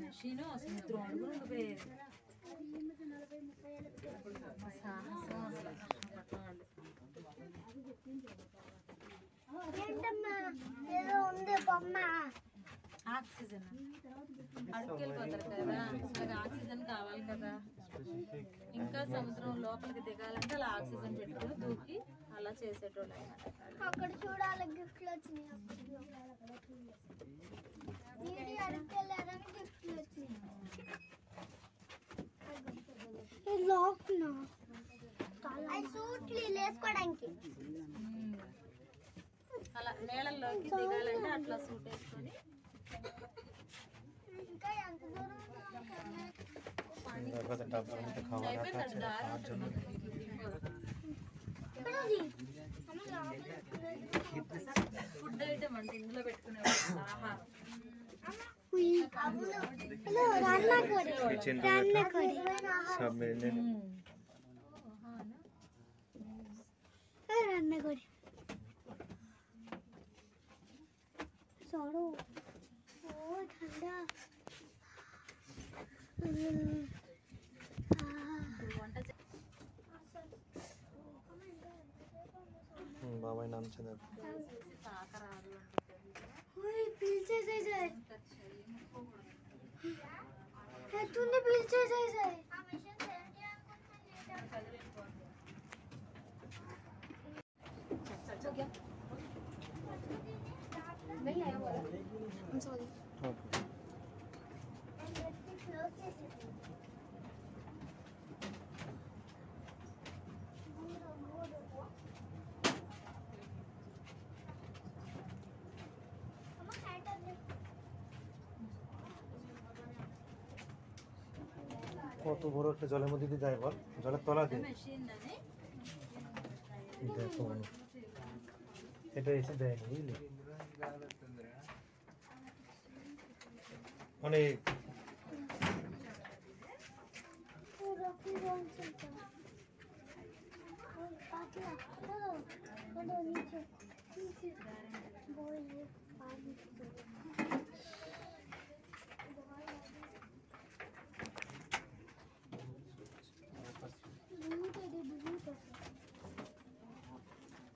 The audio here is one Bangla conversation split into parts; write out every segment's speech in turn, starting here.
మెషిన్ సముద్రం అడుగులు ఉండిపోయేది. ఆక్సిజన్ అడుగుకెళ్ళిపోతారు కదా, అలాగే ఆక్సిజన్ కావాలి కదా. ఇంకా సముద్రం లోపలికి దిగాలంటే అలా ఆక్సిజన్ పెట్టుకుని దూకి అలా చేసేటోళ్ళు అనమాట. అక్కడ చూడాలి గిఫ్ట్లు వచ్చినాయి. గిఫ్ట్లు వచ్చినాయి. సూట్లు వేసుకోవడానికి అలా నీళ్ళల్లోకి దిగాలంటే అట్లా సూట్ వేసుకొని ఇంకా ఎంత దూరం ఫుడ్ ఐటమ్ అంటే ఇందులో పెట్టుకునే ఆహారం. सौड़ो ओ ठंडा बाबा नाम चंद्र पीछे से जाए तूने पीछे से जाए नहीं आया बोला I'm sorry কত বড় একটা জলের মধ্যে দিয়ে যায় বল, জলের তলা দিয়ে দেখো এটা এসে দেয়নি বুঝলি অনেক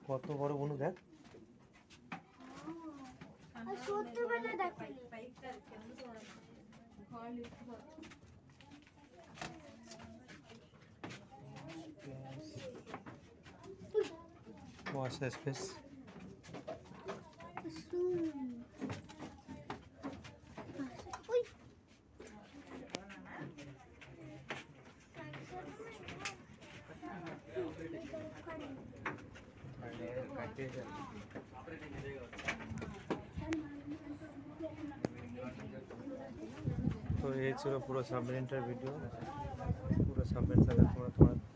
কত বড় বনু দেখ Watch this space. तो ये ছিল পুরো সাবমেরিনটার ভিডিও পুরো সাবমেরিন থেকে তোমরা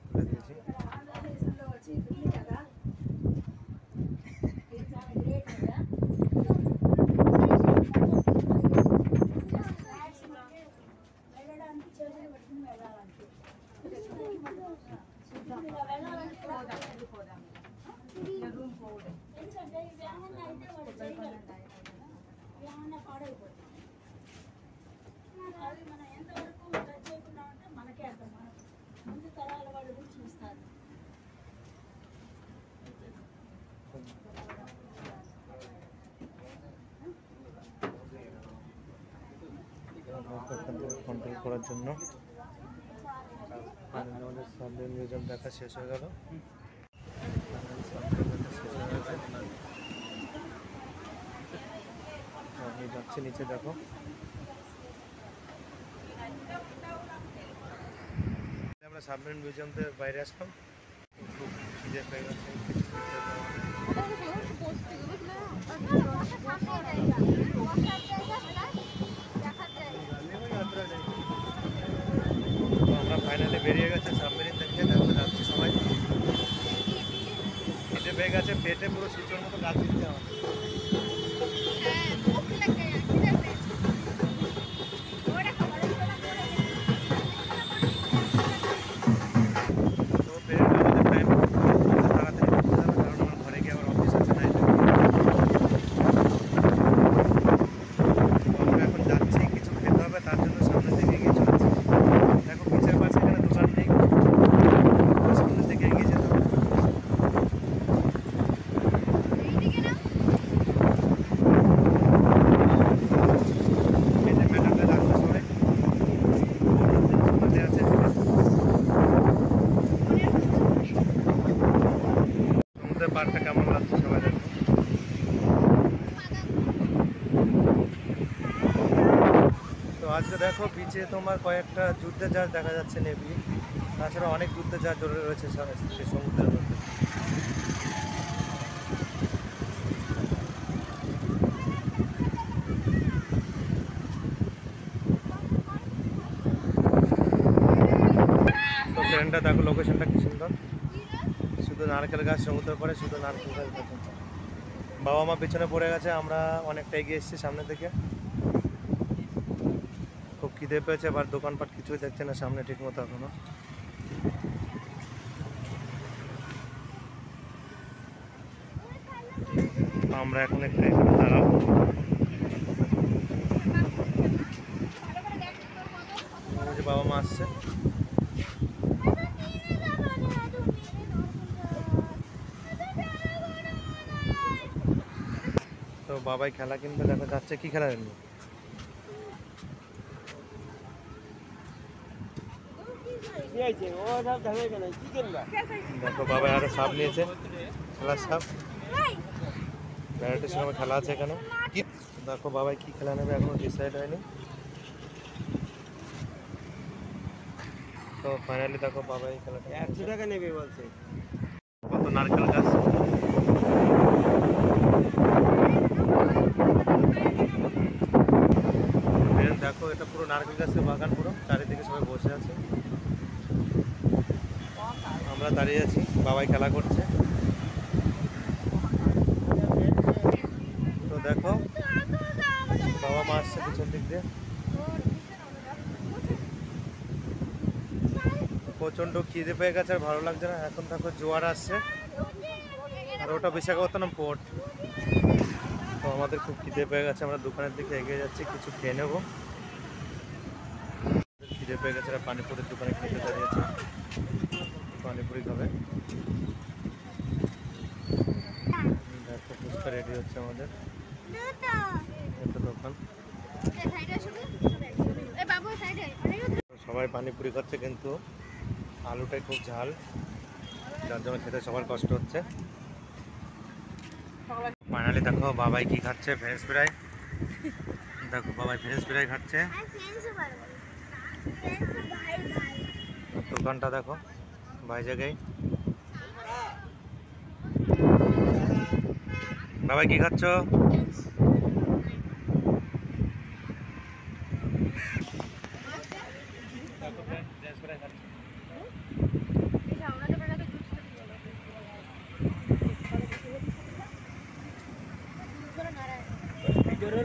তুলে দিয়েছি কন্ট্রোল করার জন্য আমাদের সাবমেরিন মিউজিয়াম দেখা শেষ হয়ে গেল আমি যাচ্ছি নিচে দেখো আমরা সাবমেরিন মিউজিয়াম থেকে বাইরে আসলাম খুব খিদে পেয়ে গেছে আমরা ফাইনালি বেরিয়ে গেছে সাবমেরিন থেকে দেখো যাচ্ছি সবাই খিদে পেয়ে গেছে পেটে পুরো সূচের মতো গাছ দিতে হবে আজকে দেখো বিচে তোমার কয়েকটা যুদ্ধের জাহাজ দেখা যাচ্ছে নেভি, তাছাড়া অনেক যুদ্ধের জাহাজ জড়ে রয়েছে সমুদ্রের মধ্যে। তো ট্রেনটা দেখো, লোকেশনটা কি সুন্দর, শুধু নারকেল গাছ, সমুদ্রের পরে শুধু নারকেল গাছ দেখো। বাবা মা পিছনে পড়ে গেছে, আমরা অনেকটা এগিয়ে এসেছি সামনে থেকে। খুব খিদে পেয়েছে, আবার দোকানপাট কিছুই দেখছে না সামনে ঠিক মতো এখনো। আমরা এখন একটু দাঁড়াবো। বাবা মা আসছে, তো বাবাই খেলা কিনবে, দেখা যাচ্ছে কি খেলা কিনবে। দেখো বাবা আরো সাপ নিয়েছে, খেলার সাপ, ব্যারেটের সময় খেলা আছে এখানে। দেখো বাবাই কি খেলা নেবে এখনো ডিসাইড হয়নি। তো ফাইনালি দেখো বাবাই খেলাটা 100 টাকা নেবে বলছে। কত নারকেল গাছ, দেখো এটা পুরো নারকেল গাছের বাগান, পুরো চারিদিকে সবাই বসে আছে, আমরা দাঁড়িয়ে আছি, বাবাই খেলা করছে। তো দেখো বাবা মা আসছে পিছন দিক দিয়ে, প্রচন্ড খিদে পেয়ে গেছে আর ভালো লাগছে না। এখন দেখো জোয়ার আসছে, আর ওটা বিশাখাপত্তনম পোর্ট। তো আমাদের খুব খিদে পেয়ে গেছে, আমরা দোকানের দিকে এগিয়ে যাচ্ছি, কিছু খেয়ে নেবো। খিদে পেয়ে গেছে, পানিপুরির দোকানে খেতে দাঁড়িয়েছে, পানিপুরি খাবে। দেখো ফুচকা রেডি হচ্ছে আমাদের, একটা দোকান। সবাই পানিপুরি খাচ্ছে, কিন্তু আলুটাই খুব ঝাল, যার জন্য খেতে সবার কষ্ট হচ্ছে। ফাইনালি দেখো বাবাই কি খাচ্ছে, ফ্রেঞ্চ ফ্রাই। দেখো বাবাই ফ্রেঞ্চ ফ্রাই খাচ্ছে। দোকানটা দেখো ভাই জায়গায়। বাবাই কি খাচ্ছ?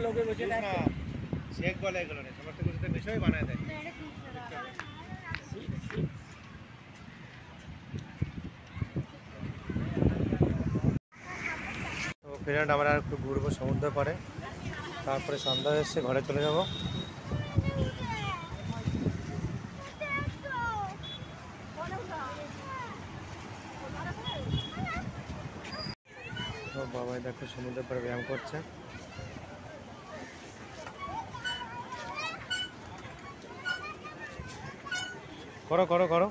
লোকে বসে থাকে শেক বলে এগুলো না, সমস্ত কিছুতে বিষয় বানায় দেয়। তো ফ্রেন্ড আমরা আর একটু ঘুরবো সমুদ্র পাড়ে, তারপরে সন্ধ্যা এসে ঘরে চলে যাব। তো বাবাই দেখো সমুদ্রের পাড়ে ব্যায়াম করছে। করো করো করো।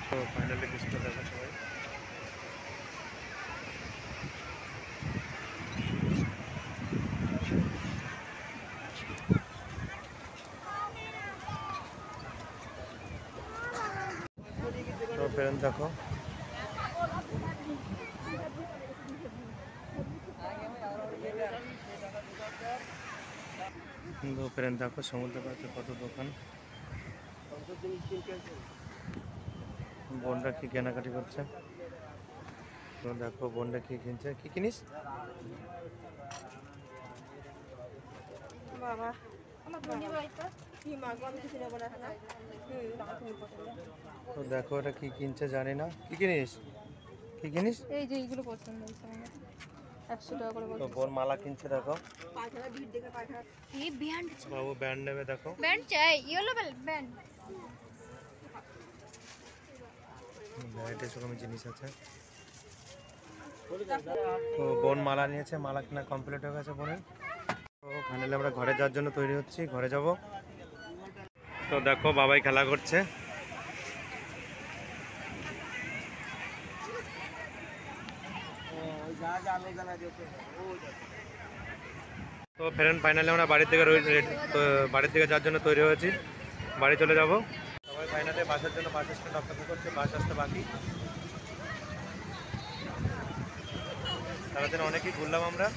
তো ফাইনালি কিছুটা দেখো সবাই। তো ফ্রেন্ড দেখো ফ্রেন্ড দেখো সমুদ্র পাড়ে কত দোকান। বোনরা কি কেনাকাটি করছে, তো দেখো বোনরা কি কিনছে। কি কিনিস? তো দেখো এটা কি কিনছে জানি না। কি কিনিস? কি কিনিস? এই যে এইগুলো পছন্দ হয়েছে আমার, 100 টাকা করে। তো বোন মালা কিনছে দেখো। ये बैंड বাবু ব্যান্ড নেবে দেখো। बैंड चाहिए येलो बैंड ভ্যারাইটিস রকমের জিনিস আছে। তো বোন মালা নিয়েছে, মালা কেনা কমপ্লিট হয়ে গেছে বোনের। তো ফাইনালি আমরা ঘরে যাওয়ার জন্য তৈরি হচ্ছি, ঘরে যাব। তো দেখো বাবাই খেলা করছে, তো ফ্রেন্ড ফাইনালি আমরা বাড়ি থেকে বাড়ি থেকে যাওয়ার জন্য তৈরি হয়েছি, বাড়ি চলে যাব। সবাই ফাইনালি বাসের জন্য বাস স্ট্যান্ড অপেক্ষা করছে, বাস আসতে বাকি। সারাদিন অনেকেই ঘুরলাম আমরা।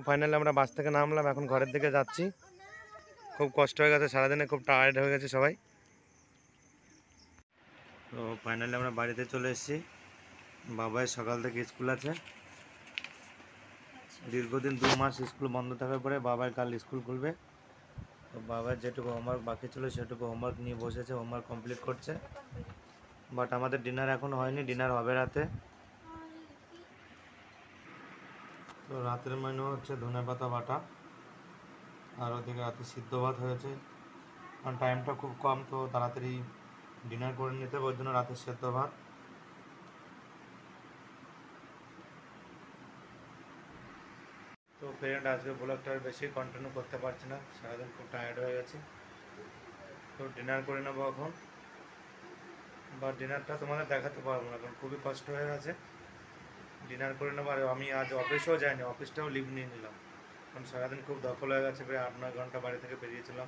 ফাইনালি আমরা বাস থেকে নামলাম, এখন ঘরের দিকে যাচ্ছি। খুব কষ্ট হয়ে গেছে, সারাদিনে খুব টায়ার্ড হয়ে গেছে সবাই। তো ফাইনালি আমরা বাড়িতে চলে এসেছি। বাবার সকাল থেকে স্কুল আছে, দীর্ঘদিন 2 মাস স্কুল বন্ধ থাকার পরে বাবার কাল স্কুল খুলবে। তো বাবার যেটুকু হোমওয়ার্ক বাকি ছিল সেটুকু হোমওয়ার্ক নিয়ে বসেছে, হোমওয়ার্ক কমপ্লিট করছে। বাট আমাদের ডিনার এখন হয়নি, ডিনার হবে রাতে। তো রাতের মেনু হচ্ছে ধনেপাতা বাটা, আর ওদিকে রাতে সিদ্ধ ভাত হয়েছে। কারণ টাইমটা খুব কম, তো তাড়াতাড়ি ডিনার করে নিতে হবে, ওই জন্য রাতের সিদ্ধ ভাত। তো ফ্রেন্ড আজকে ব্লগটা বেশি কন্টিনিউ করতে পারছি না, সারাদিন খুব টায়ার্ড হয়ে গেছি। তো ডিনার করে নেবো এখন, বা ডিনারটা তোমাদের দেখাতে পারবো না কারণ খুবই কষ্ট হয়ে গেছে। ডিনার করে নেবো। আর আমি আজ অফিসেও যাইনি, অফিসটাও লিভ নিয়ে নিলাম কারণ সারাদিন খুব দখল হয়ে গেছে, প্রায় 8-9 ঘন্টা বাড়ি থেকে বেরিয়েছিলাম।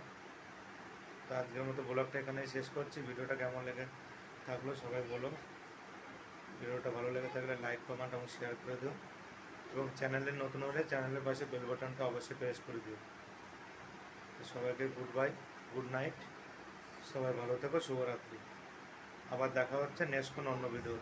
তো আজকের মতো ব্লগটা এখানেই শেষ করছি। ভিডিওটা কেমন লেগে থাকলো সবাই বলো। ভিডিওটা ভালো লেগে থাকলে লাইক, কমেন্ট এবং শেয়ার করে দিও, এবং চ্যানেলে নতুন হলে চ্যানেলের পাশে বেল বাটনটা অবশ্যই প্রেস করে দিও। তো সবাইকে গুড বাই, গুড নাইট, সবাই ভালো থেকো, শুভরাত্রি। আবার দেখা হচ্ছে নেক্সট কোনো অন্য ভিডিও।